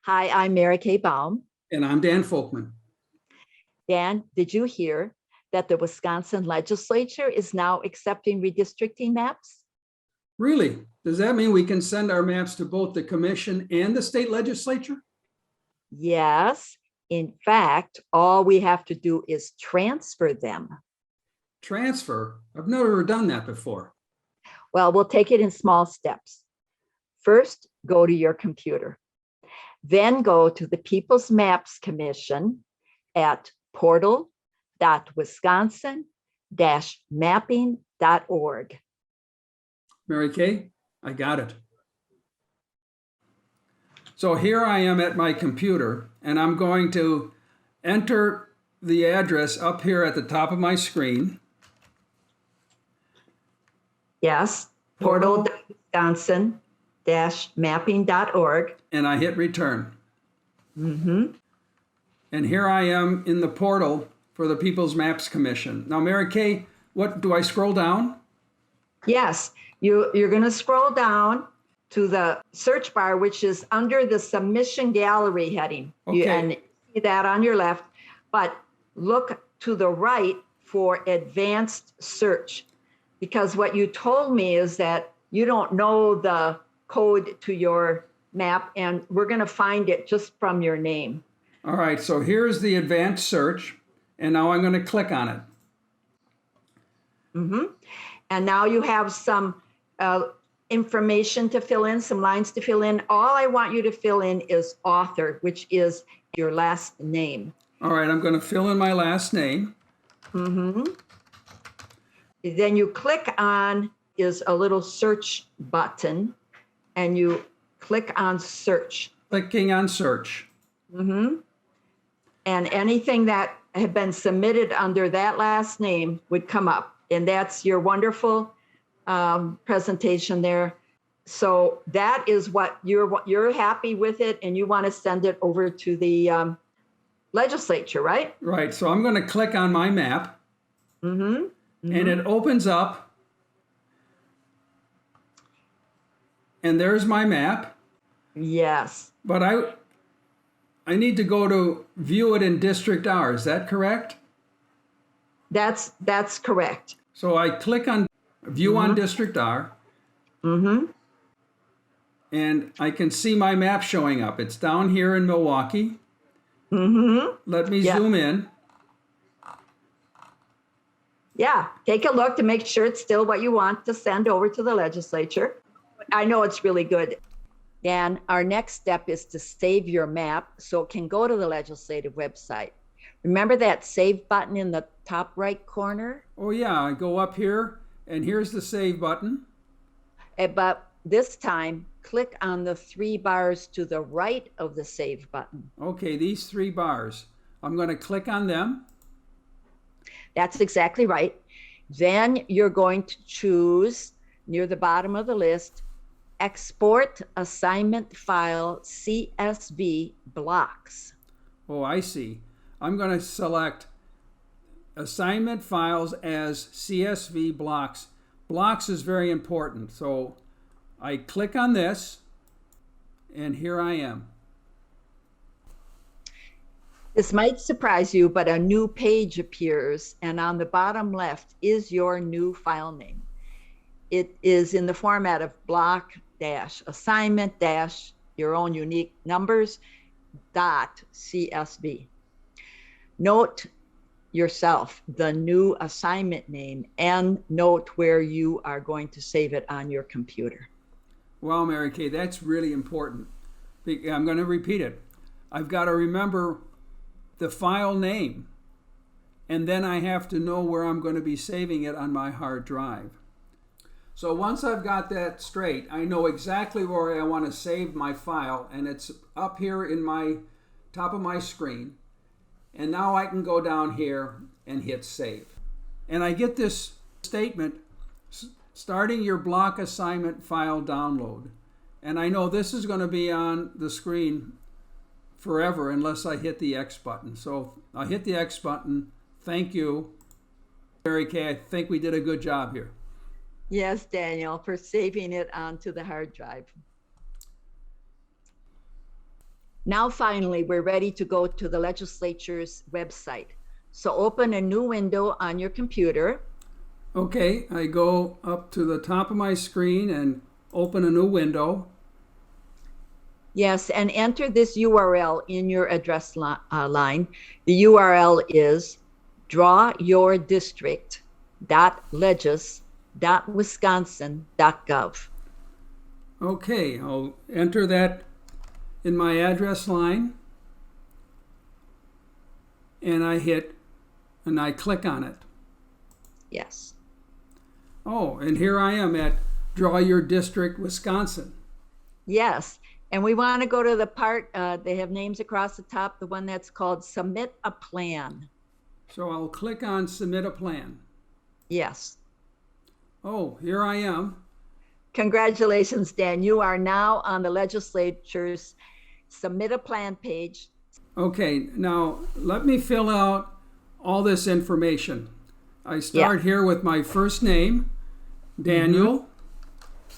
Hi, I'm Mary Kay Baum. And I'm Dan Folkman. Dan, did you hear that the Wisconsin Legislature is now accepting redistricting maps? Really? Does that mean we can send our maps to both the commission and the state legislature? Yes. In fact, all we have to do is transfer them. Transfer? I've never done that before. Well, we'll take it in small steps. First, go to your computer. Then go to the People's Maps Commission at portal.wisconsin-mapping.org. Mary Kay, I got it. So here I am at my computer, and I'm going to enter the address up here at the top of my screen. Yes, portal.wisconsin-mapping.org. And I hit return. Mm-hmm. And here I am in the portal for the People's Maps Commission. Now, Mary Kay, what do I scroll down? Yes, you're going to scroll down to the search bar, which is under the submission gallery heading. Okay. And you see that on your left, but look to the right for advanced search. Because what you told me is that you don't know the code to your map, and we're going to find it just from your name. All right, so here's the advanced search, and now I'm going to click on it. Mm-hmm. And now you have some information to fill in, some lines to fill in. All I want you to fill in is author, which is your last name. All right, I'm going to fill in my last name. Mm-hmm. Then you click on is a little search button, and you click on search. Clicking on search. Mm-hmm. And anything that had been submitted under that last name would come up. And that's your wonderful presentation there. So that is what you're happy with it, and you want to send it over to the legislature, right? Right. So I'm going to click on my map. Mm-hmm. Mm-hmm. And it opens up. And there's my map. Yes. But I need to go to view it in Districtr. Is that correct? That's correct. So I click on view on Districtr. Mm-hmm. And I can see my map showing up. It's down here in Milwaukee. Mm-hmm. Let me zoom in. Yeah, take a look to make sure it's still what you want to send over to the legislature. I know it's really good. And our next step is to save your map so it can go to the legislative website. Remember that save button in the top right corner? Oh yeah, I go up here and here's the save button. But this time, click on the 3 bars to the right of the save button. Okay, these 3 bars. I'm going to click on them. That's exactly right. Then you're going to choose near the bottom of the list, Export Assignment File CSV Blocks. Oh, I see. I'm going to select Assignment Files as CSV Blocks. Blocks is very important. So I click on this, and here I am. This might surprise you, but a new page appears, and on the bottom left is your new file name. It is in the format of block-assignment- your own unique numbers .csv. Note yourself the new assignment name and note where you are going to save it on your computer. Well, Mary Kay, that's really important. I'm going to repeat it. I've got to remember the file name, and then I have to know where I'm going to be saving it on my hard drive. So once I've got that straight, I know exactly where I want to save my file, and it's up here in my top of my screen. And now I can go down here and hit save. And I get this statement, starting your block assignment file download. And I know this is going to be on the screen forever unless I hit the X button. So I hit the X button. Thank you, Mary Kay. I think we did a good job here. Yes, Daniel, for saving it onto the hard drive. Now, finally, we're ready to go to the legislature's website. So open a new window on your computer. Okay, I go up to the top of my screen and open a new window. Yes, and enter this URL in your address line. The URL is drawyourdistrict.legis.wisconsin.gov. Okay, I'll enter that in my address line, and I click on it. Yes. Oh, and here I am at Draw Your District, Wisconsin. Yes. And we want to go to the part, they have names across the top, the one that's called Submit a Plan. So I'll click on Submit a Plan. Yes. Oh, here I am. Congratulations, Dan. You are now on the legislature's Submit a Plan page. Okay, now let me fill out all this information. I start here with my first name, Daniel,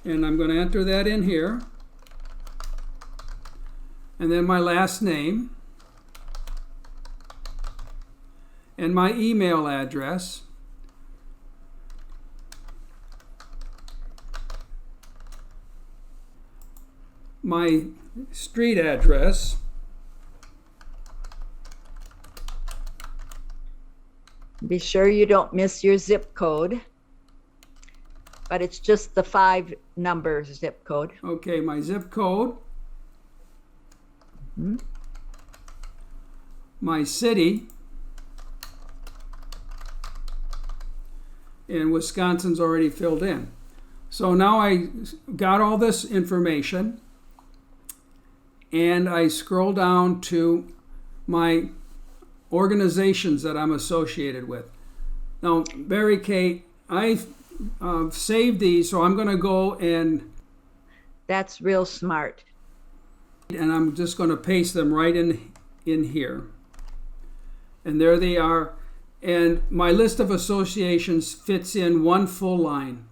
and I'm going to enter that in here. And then my last name, and my email address, my street address, Be sure you don't miss your zip code, but it's just the 5-number zip code. okay, my zip code, my city, and Wisconsin's already filled in. So now I got all this information, and I scroll down to my organizations that I'm associated with. Now, Mary Kay, I've saved these, so I'm going to go and That's real smart. I'm just going to paste them right in here. And there they are. And my list of associations fits in one full line.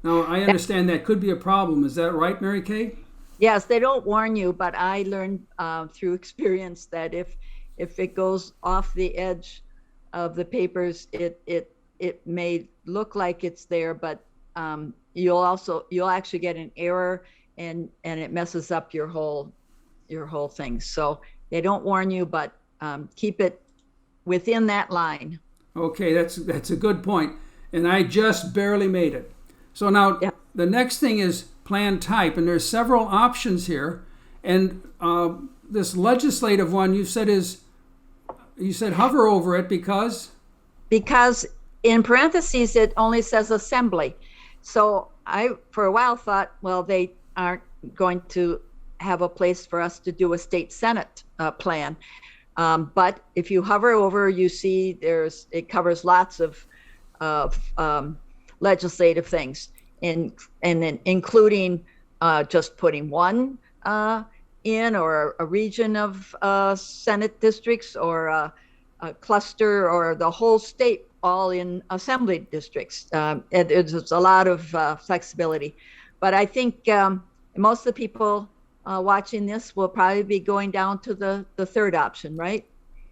Now, I understand that could be a problem. Is that right, Mary Kay? Yes, they don't warn you, but I learned through experience that if it goes off the edge of the papers, it may look like it's there, but you'll actually get an error, and it messes up your whole thing. So they don't warn you, but keep it within that line. Okay, that's a good point. And I just barely made it. So now the next thing is plan type, and there's several options here. And this legislative one you said hover over it because in parentheses it only says assembly. So I for a while thought, well, they aren't going to have a place for us to do a state senate plan, but if you hover over, you see it covers lots of legislative things, and including just putting one in, or a region of Senate districts, or a cluster, or the whole state all in assembly districts. There's a lot of flexibility. But I think most of the people watching this will probably be going down to the third option, right?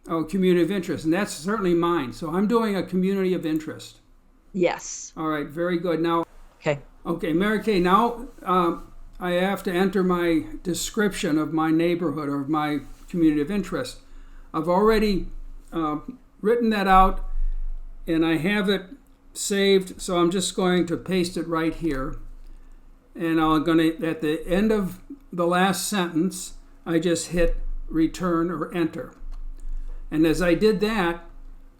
Oh, community of interest. And that's certainly mine. So I'm doing a community of interest. Yes. All right, very good. Now, Okay, Mary Kay, now I have to enter my description of my neighborhood or my community of interest. I've already written that out, and I have it saved, so I'm just going to paste it right here. And I'm going to, at the end of the last sentence, I just hit return or enter. And as I did that,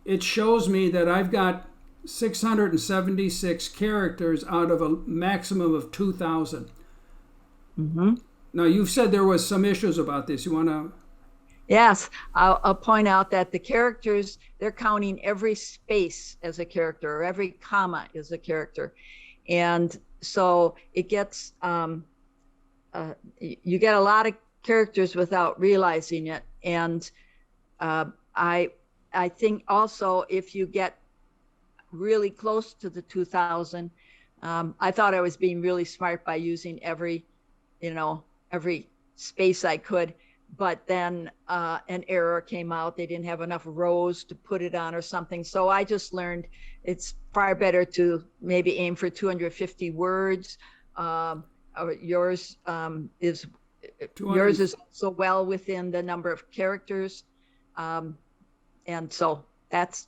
it shows me that I've got 676 characters out of a maximum of 2,000. Now, you've said there was some issues about this. You want to? Yes, I'll point out that the characters, they're counting every space as a character, or every comma is a character. And so it gets, you get a lot of characters without realizing it. And I think also if you get really close to the 2,000, I thought I was being really smart by using every space I could. but then an error came out. They didn't have enough rows to put it on or something. So I just learned it's far better to maybe aim for 250 words. Yours is 200. yours is also well within the number of characters, and so that's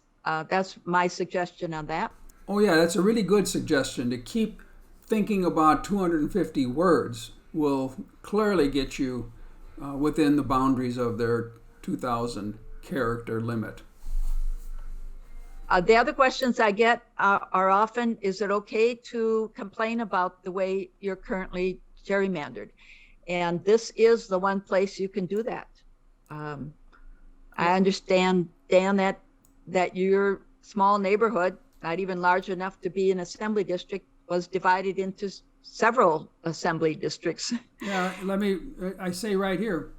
my suggestion on that. Oh yeah, that's a really good suggestion. To keep thinking about 250 words will clearly get you within the boundaries of their 2,000 character limit. The other questions I get are often, is it okay to complain about the way you're currently gerrymandered? And this is the one place you can do that. I understand, Dan, that your small neighborhood, not even large enough to be an assembly district, was divided into several assembly districts. Yeah, I say right here,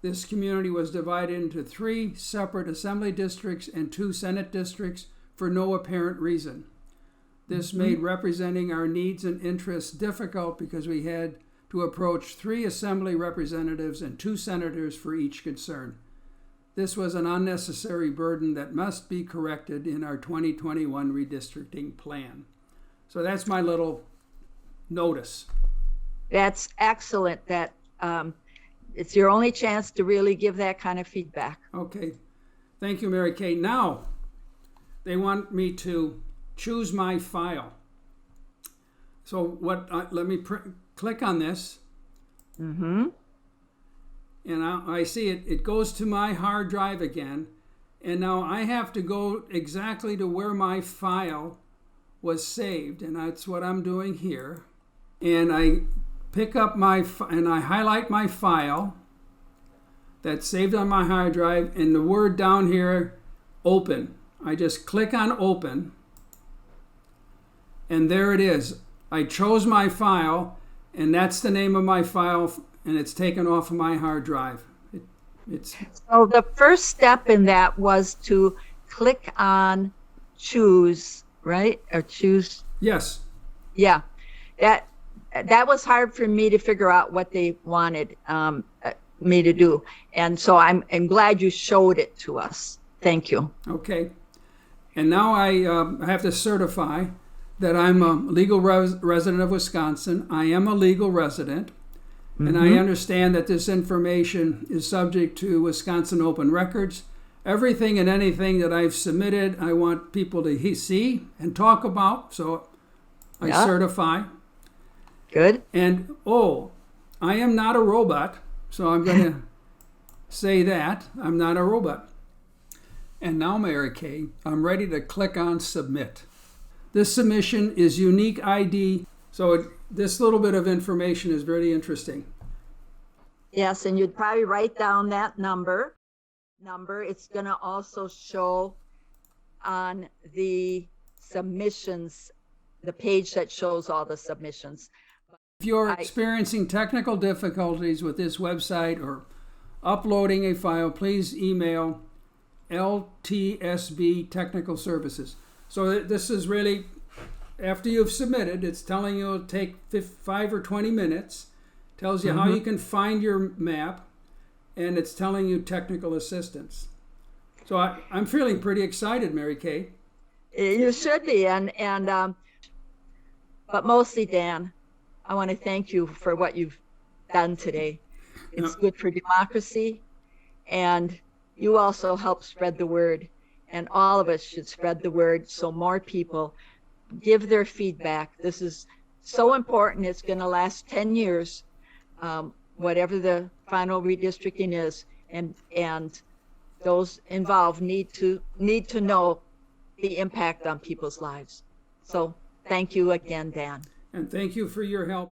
this community was divided into 3 separate assembly districts and 2 Senate districts for no apparent reason. This made representing our needs and interests difficult because we had to approach 3 assembly representatives and 2 senators for each concern. This was an unnecessary burden that must be corrected in our 2021 redistricting plan. So that's my little notice. That's excellent. That it's your only chance to really give that kind of feedback. Okay. Thank you, Mary Kay. Now, they want me to choose my file. So let me click on this. Mm-hmm. And I see it goes to my hard drive again. And now I have to go exactly to where my file was saved. And that's what I'm doing here. And I pick up and I highlight my file that's saved on my hard drive, and the word down here, open. I just click on open, and there it is. I chose my file, and that's the name of my file, and it's taken off of my hard drive. So the first step in that was to click on choose, right? Or choose. Yes. Yeah. That was hard for me to figure out what they wanted me to do. And so I'm glad you showed it to us. Thank you. Okay. And now I have to certify that I'm a legal resident of Wisconsin. I am a legal resident. And I understand that this information is subject to Wisconsin Open Records. Everything and anything that I've submitted, I want people to see and talk about. So I certify. Good. And, I am not a robot, so I'm going to say that. I'm not a robot. And now, Mary Kay, I'm ready to click on Submit. This submission is unique ID, so this little bit of information is very interesting. Yes, and you'd probably write down that number. It's going to also show on the submissions, the page that shows all the submissions. If you're experiencing technical difficulties with this website or uploading a file, please email LTSB Technical Services. So this is really, after you've submitted, it's telling you it'll take 5 or 20 minutes, tells you how you can find your map, and it's telling you technical assistance. So I'm feeling pretty excited, Mary Kay. You should be, but mostly, Dan, I want to thank you for what you've done today. It's good for democracy, and you also help spread the word, and all of us should spread the word so more people give their feedback. This is so important. It's going to last 10 years, whatever the final redistricting is, and those involved need to know the impact on people's lives. So thank you again, Dan. And thank you for your help.